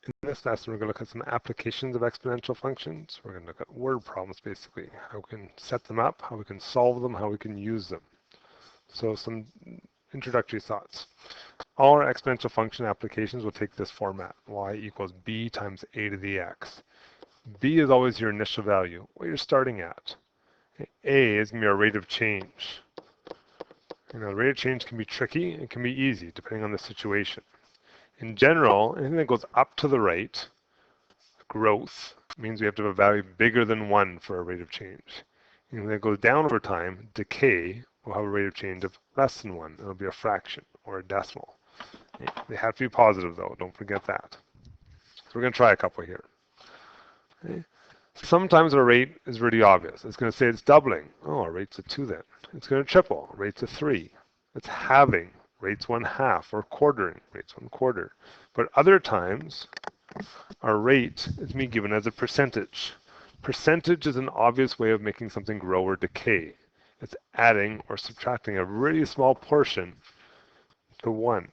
In this lesson, we're going to look at some applications of exponential functions. We're going to look at word problems, basically, how we can set them up, how we can solve them, how we can use them. So some introductory thoughts. All our exponential function applications will take this format, y equals b times a to the x. B is always your initial value, what you're starting at. A is going to be our rate of change. The rate of change can be tricky, it can be easy, depending on the situation. In general, anything that goes up to the right, growth, means we have to have a value bigger than 1 for a rate of change. Anything that goes down over time, decay, will have a rate of change of less than 1. It'll be a fraction or a decimal. They have to be positive, though. Don't forget that. So we're going to try a couple here. Okay. Sometimes our rate is really obvious. It's going to say it's doubling. Oh, our rate's a 2 then. It's going to triple. Rate's a 3. It's halving. Rate's 1/2, or quartering. Rate's 1/4. But other times, our rate is being given as a percentage. Percentage is an obvious way of making something grow or decay. It's adding or subtracting a really small portion to 1.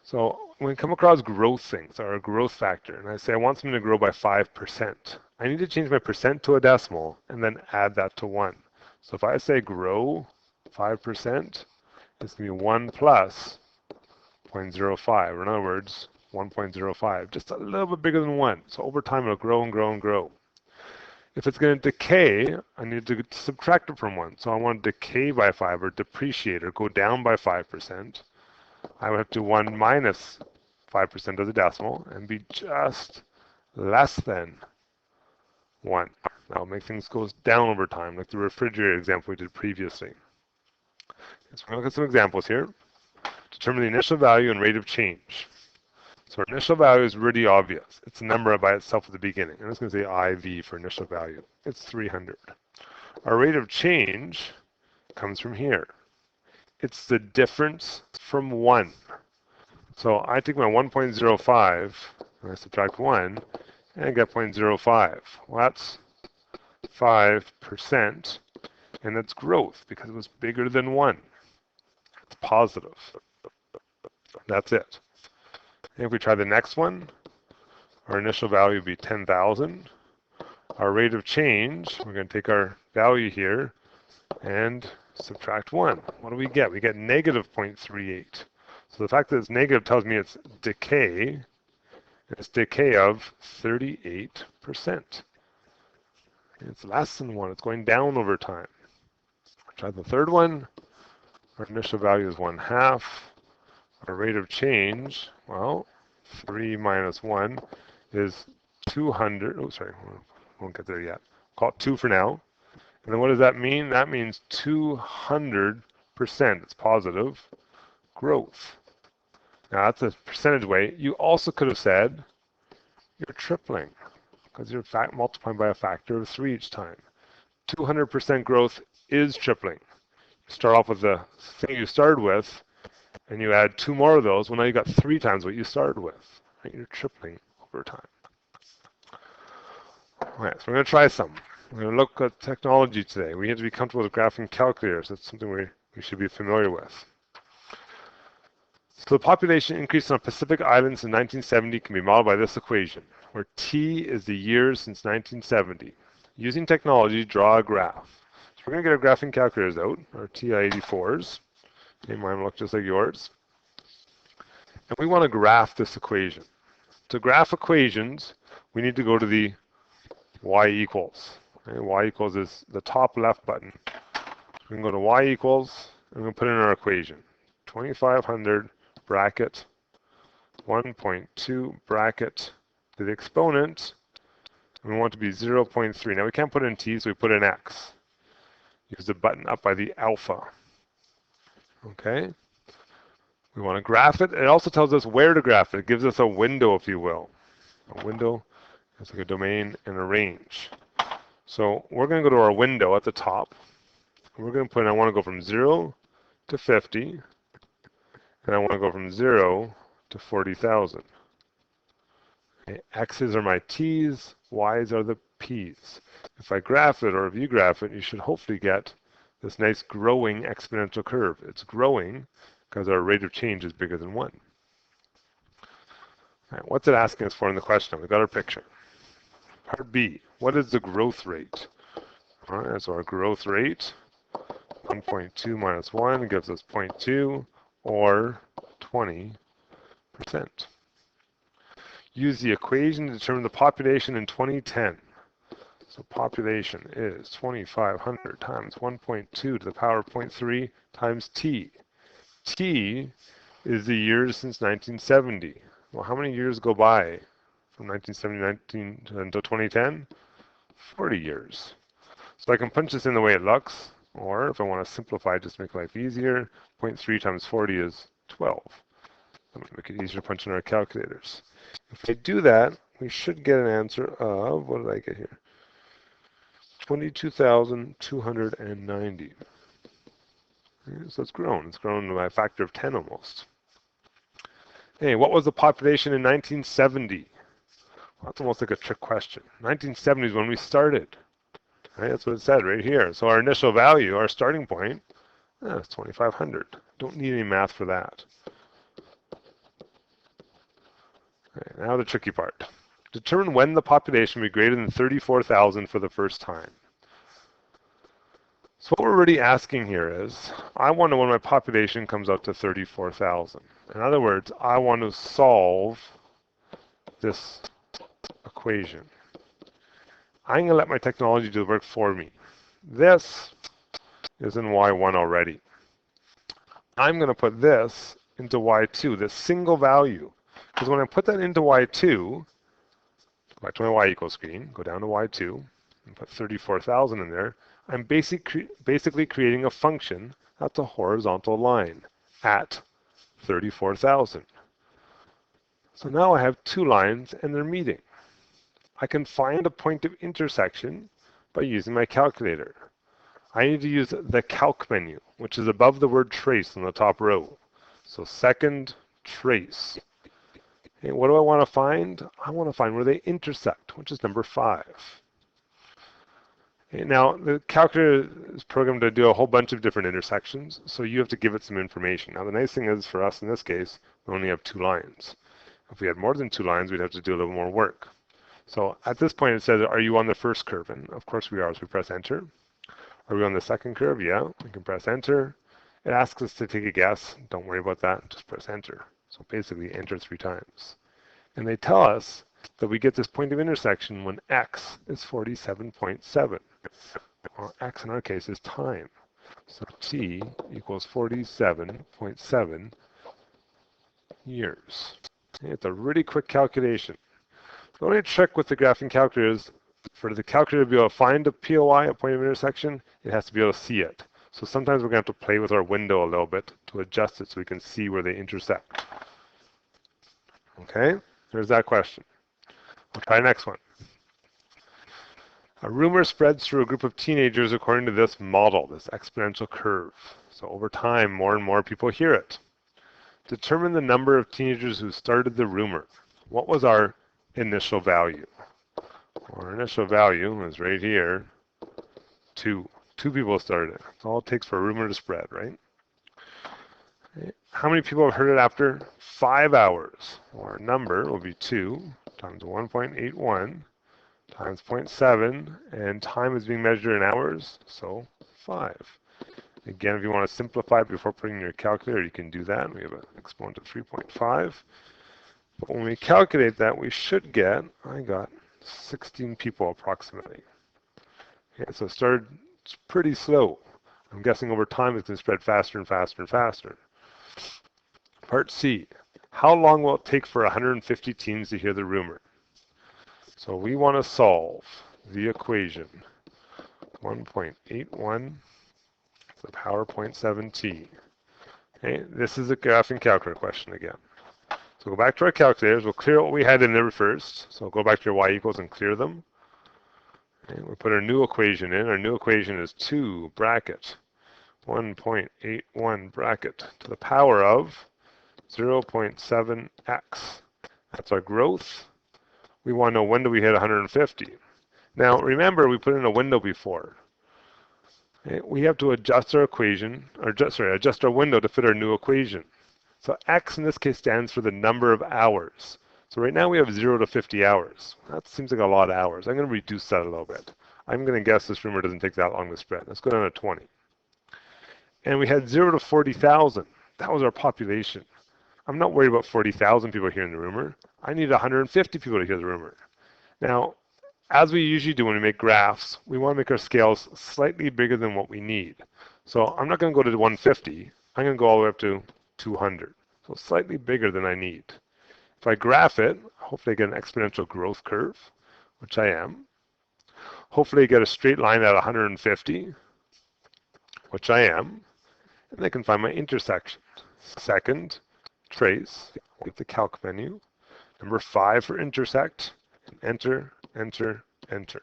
So when we come across growth things, or a growth factor, and I say I want something to grow by 5%, I need to change my percent to a decimal and then add that to 1. So if I say grow 5%, it's going to be 1 plus 0.05, or in other words, 1.05, just a little bit bigger than 1. So over time, it'll grow and grow and grow. If it's going to decay, I need to subtract it from 1. So I want to decay by 5, or depreciate, or go down by 5%. I would have to 1 minus 5% as a decimal and be just less than 1. That will make things go down over time, like the refrigerator example we did previously. So we're going to look at some examples here. Determine the initial value and rate of change. So our initial value is really obvious. It's a number by itself at the beginning. I'm just going to say IV for initial value. It's 300. Our rate of change comes from here. It's the difference from 1. So I take my 1.05 and I subtract 1 and I get 0.05. Well, that's 5%, and that's growth because it was bigger than 1. It's positive. That's it. And if we try the next one, our initial value would be 10,000. Our rate of change, we're going to take our value here and subtract 1. What do we get? We get negative 0.38. So the fact that it's negative tells me it's decay. It's decay of 38%. It's less than 1. It's going down over time. Try the third one. Our initial value is 1/2. Our rate of change, well, 3 minus 1 is 200. Oh, sorry, won't get there yet. Call it 2 for now. And then what does that mean? That means 200%. It's positive growth. Now that's a percentage way. You also could have said you're tripling because you're multiplying by a factor of 3 each time. 200% growth is tripling. You start off with the thing you started with, and you add 2 more of those. Well, now you got 3 times what you started with. Right? You're tripling over time. All right, so we're going to try some. We're going to look at technology today. We have to be comfortable with graphing calculators. That's something we should be familiar with. So the population increase on Pacific Islands in 1970 can be modeled by this equation, where T is the years since 1970. Using technology, draw a graph. So we're going to get our graphing calculators out, our TI-84s. Okay, mine look just like yours. And we want to graph this equation. To graph equations, we need to go to the y equals. Okay, y equals is the top left button. So we can go to y equals, and we'll put in our equation. 2500 bracket 1.2 bracket to the exponent, and we want it to be 0.3. Now we can't put in t, so we put in x. Use the button up by the alpha. Okay. We want to graph it. It also tells us where to graph it. It gives us a window, if you will. A window is like a domain and a range. So we're going to go to our window at the top. We're going to put in, I want to go from 0 to 50. And I want to go from 0 to 40,000. Okay, X's are my T's, Y's are the P's. If I graph it, or if you graph it, you should hopefully get this nice growing exponential curve. It's growing because our rate of change is bigger than 1. All right, what's it asking us for in the question? We've got our picture. Part B, what is the growth rate? All right, so our growth rate, 1.2 minus 1 gives us 0.2, or 20%. Use the equation to determine the population in 2010. So population is 2,500 times 1.2 to the power of 0.3 times t. T is the years since 1970. Well, how many years go by from 1970 until 2010? 40 years. So I can punch this in the way it looks, or if I want to simplify, just make life easier, 0.3 times 40 is 12. I'm going to make it easier to punch in our calculators. If I do that, we should get an answer of, what did I get here? 22,290. So it's grown. It's grown by a factor of 10 almost. Hey, what was the population in 1970? Well, that's almost like a trick question. 1970 is when we started. Right? That's what it said right here. So our initial value, our starting point, is 2,500. Don't need any math for that. Okay, now the tricky part. Determine when the population will be greater than 34,000 for the first time. So what we're really asking here is, I want to know when my population comes out to 34,000. In other words, I want to solve this equation. I'm going to let my technology do the work for me. This is in Y1 already. I'm going to put this into Y2, this single value. Because when I put that into Y2, back to my Y equals screen, go down to Y2, and put 34,000 in there, I'm basically creating a function that's a horizontal line at 34,000. So now I have two lines and they're meeting. I can find a point of intersection by using my calculator. I need to use the calc menu, which is above the word trace on the top row. So second trace. Okay, what do I want to find? I want to find where they intersect, which is number 5. Okay, now, the calculator is programmed to do a whole bunch of different intersections, so you have to give it some information. Now, the nice thing is, for us in this case, we only have 2 lines. If we had more than 2 lines, we'd have to do a little more work. So at this point, it says, are you on the first curve? And of course we are, so we press enter. Are we on the second curve? Yeah, we can press enter. It asks us to take a guess. Don't worry about that, just press enter. So basically, enter 3 times. And they tell us that we get this point of intersection when x is 47.7. Well, x in our case is time. So t equals 47.7 years. It's a really quick calculation. The only trick with the graphing calculator is for the calculator to be able to find a POI, a point of intersection, it has to be able to see it. So sometimes we're going to have to play with our window a little bit to adjust it so we can see where they intersect. Okay, there's that question. We'll try the next one. A rumor spreads through a group of teenagers according to this model, this exponential curve. So over time, more and more people hear it. Determine the number of teenagers who started the rumor. What was our initial value? Our initial value is right here, 2. 2 people started it. That's all it takes for a rumor to spread, right? Okay. How many people have heard it after 5 hours? Well, our number will be 2 times 1.81 times 0.7, and time is being measured in hours, so 5. Again, if you want to simplify it before putting in your calculator, you can do that. We have an exponent of 3.5. But when we calculate that, we should get, I got 16 people approximately. Okay, so it started pretty slow. I'm guessing over time it's going to spread faster and faster and faster. Part C, how long will it take for 150 teens to hear the rumor? So we want to solve the equation 1.81 to the power 0.7t. Okay, this is a graphing calculator question again. So go back to our calculators. We'll clear what we had in there first. So go back to your y equals and clear them. Okay, we'll put our new equation in. Our new equation is 2 bracket 1.81 bracket to the power of 0.7x. That's our growth. We want to know when do we hit 150. Now remember, we put in a window before. Okay, we have to adjust our equation, or adjust our window to fit our new equation. So x in this case stands for the number of hours. So right now we have 0 to 50 hours. That seems like a lot of hours. I'm going to reduce that a little bit. I'm going to guess this rumor doesn't take that long to spread. Let's go down to 20. And we had 0 to 40,000. That was our population. I'm not worried about 40,000 people hearing the rumor. I need 150 people to hear the rumor. Now, as we usually do when we make graphs, we want to make our scales slightly bigger than what we need. So I'm not going to go to 150. I'm going to go all the way up to 200. So slightly bigger than I need. If I graph it, hopefully I get an exponential growth curve, which I am. Hopefully I get a straight line at 150, which I am. And I can find my intersection. Second, trace, get the calc menu. Number 5 for intersect, and enter, enter, enter.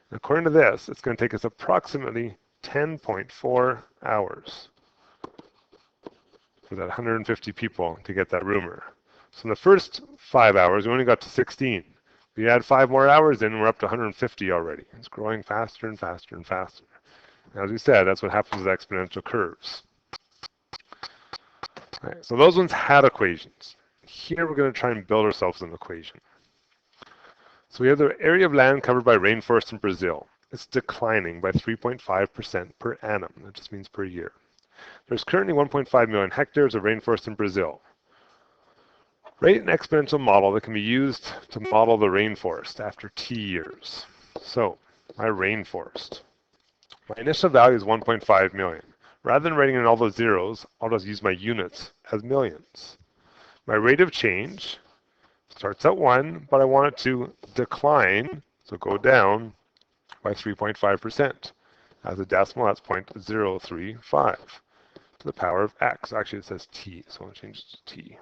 And according to this, it's going to take us approximately 10.4 hours for that 150 people to get that rumor. So in the first 5 hours, we only got to 16. If you add 5 more hours in, we're up to 150 already. It's growing faster and faster and faster. And as we said, that's what happens with exponential curves. All right, so those ones had equations. Here we're going to try and build ourselves an equation. So we have the area of land covered by rainforest in Brazil. It's declining by 3.5% per annum. That just means per year. There's currently 1.5 million hectares of rainforest in Brazil. Write an exponential model that can be used to model the rainforest after T years. So, my rainforest. My initial value is 1.5 million. Rather than writing in all those zeros, I'll just use my units as millions. My rate of change starts at 1, but I want it to decline, so go down by 3.5%. As a decimal, that's 0.035 to the power of x. Actually, it says t, so I'll change it to t.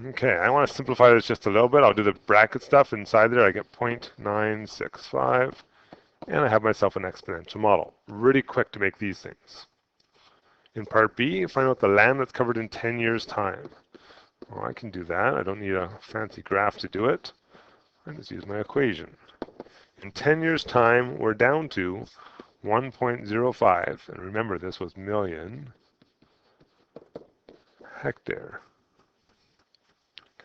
Okay, I want to simplify this just a little bit. I'll do the bracket stuff inside there. I get 0.965, and I have myself an exponential model. Really quick to make these things. In part B, find out the land that's covered in 10 years' time. Well, I can do that. I don't need a fancy graph to do it. I just use my equation. In 10 years' time, we're down to 1.05, and remember this was million hectare.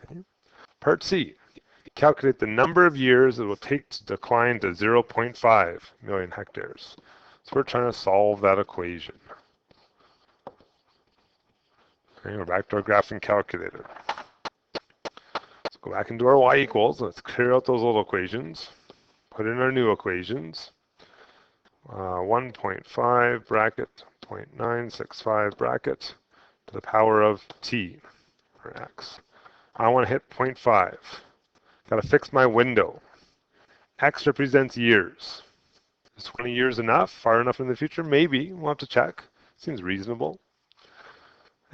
Okay. Part C, calculate the number of years it will take to decline to 0.5 million hectares. So we're trying to solve that equation. Okay, we're back to our graphing calculator. Let's go back into our y equals. Let's clear out those old equations. Put in our new equations. 1.5 bracket, 0.965 bracket to the power of t, or x. I want to hit 0.5. Got to fix my window. X represents years. Is 20 years enough? Far enough in the future? Maybe. We'll have to check. Seems reasonable.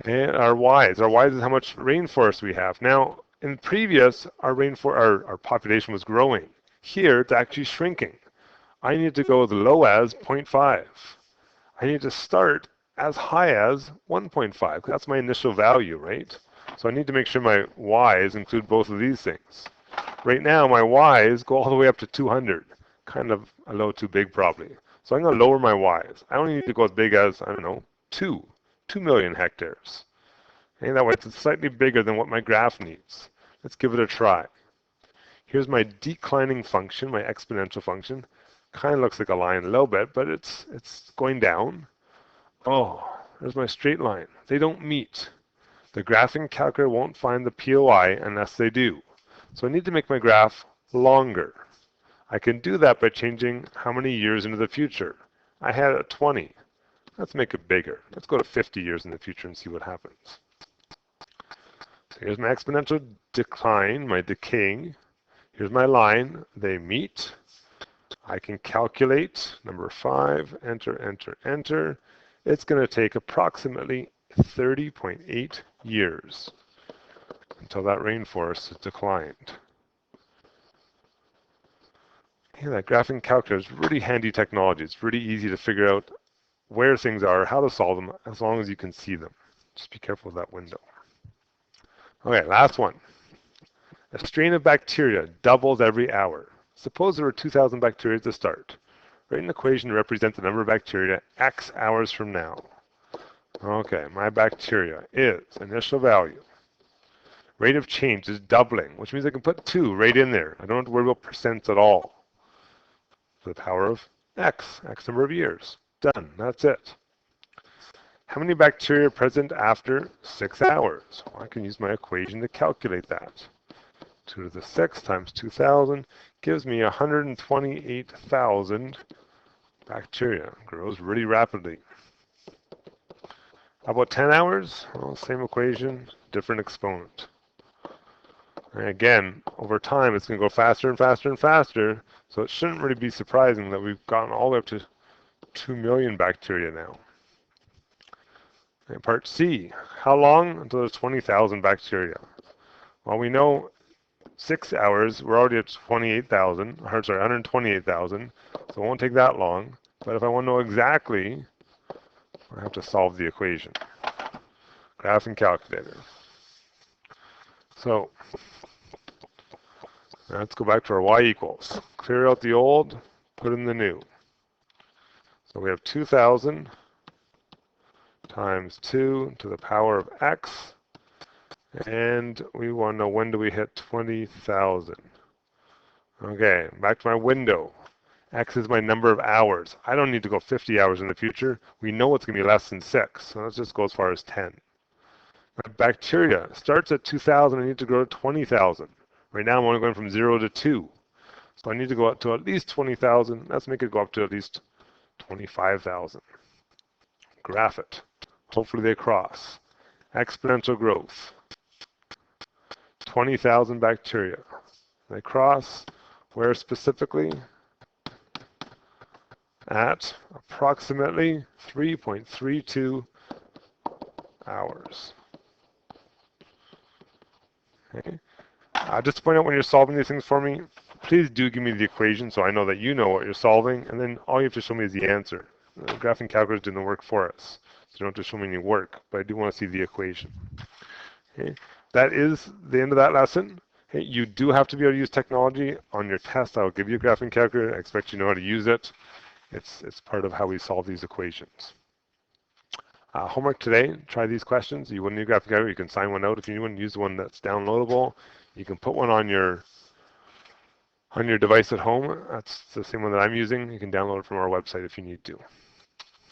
And our y's. Our y's is how much rainforest we have. Now, in previous, our population was growing. Here, it's actually shrinking. I need to go as low as 0.5. I need to start as high as 1.5. That's my initial value, right? So I need to make sure my y's include both of these things. Right now, my y's go all the way up to 200. Kind of a little too big, probably. So I'm going to lower my y's. I only need to go as big as, I don't know, 2 million hectares. Okay, that way it's slightly bigger than what my graph needs. Let's give it a try. Here's my declining function, my exponential function. Kind of looks like a line a little bit, but it's going down. Oh, there's my straight line. They don't meet. The graphing calculator won't find the POI unless they do. So I need to make my graph longer. I can do that by changing how many years into the future. I had it at 20. Let's make it bigger. Let's go to 50 years in the future and see what happens. So here's my exponential decline, my decaying. Here's my line. They meet. I can calculate number 5, enter, enter, enter. It's going to take approximately 30.8 years until that rainforest has declined. Yeah, that graphing calculator is really handy technology. It's really easy to figure out where things are, how to solve them, as long as you can see them. Just be careful of that window. Okay, last one. A strain of bacteria doubles every hour. Suppose there were 2,000 bacteria to start. Write an equation to represent the number of bacteria X hours from now. Okay, my bacteria is initial value. Rate of change is doubling, which means I can put 2 right in there. I don't have to worry about percents at all. To the power of x number of years. Done. That's it. How many bacteria are present after 6 hours? Well, I can use my equation to calculate that. 2 to the 6 times 2,000 gives me 128,000 bacteria. Grows really rapidly. How about 10 hours? Well, same equation, different exponent. And again, over time, it's going to go faster and faster and faster, so it shouldn't really be surprising that we've gotten all the way up to 2 million bacteria now. And part C, how long until there's 20,000 bacteria? Well, we know 6 hours, we're already at 28,000, or sorry, 128,000, so it won't take that long. But if I want to know exactly, I have to solve the equation. Graphing calculator. So let's go back to our y equals. Clear out the old, put in the new. So we have 2,000 times 2 to the power of x, and we want to know when do we hit 20,000. Okay, back to my window. X is my number of hours. I don't need to go 50 hours in the future. We know it's going to be less than 6, so let's just go as far as 10. My bacteria starts at 2,000. I need to grow to 20,000. Right now I'm only going from 0 to 2. So I need to go up to at least 20,000. Let's make it go up to at least 25,000. Graph it. Hopefully they cross. Exponential growth. 20,000 bacteria. They cross. Where specifically? At approximately 3.32 hours. Okay. Just to point out when you're solving these things for me, please do give me the equation so I know that you know what you're solving, and then all you have to show me is the answer. The graphing calculator didn't work for us, so you don't have to show me any work, but I do want to see the equation. Okay. That is the end of that lesson. Okay. You do have to be able to use technology. On your test, I'll give you a graphing calculator. I expect you know how to use it. It's part of how we solve these equations. Homework today, try these questions. You wouldn't need a graphing calculator, you can sign one out. If you want to use the one that's downloadable, you can put one on your device at home. That's the same one that I'm using. You can download it from our website if you need to.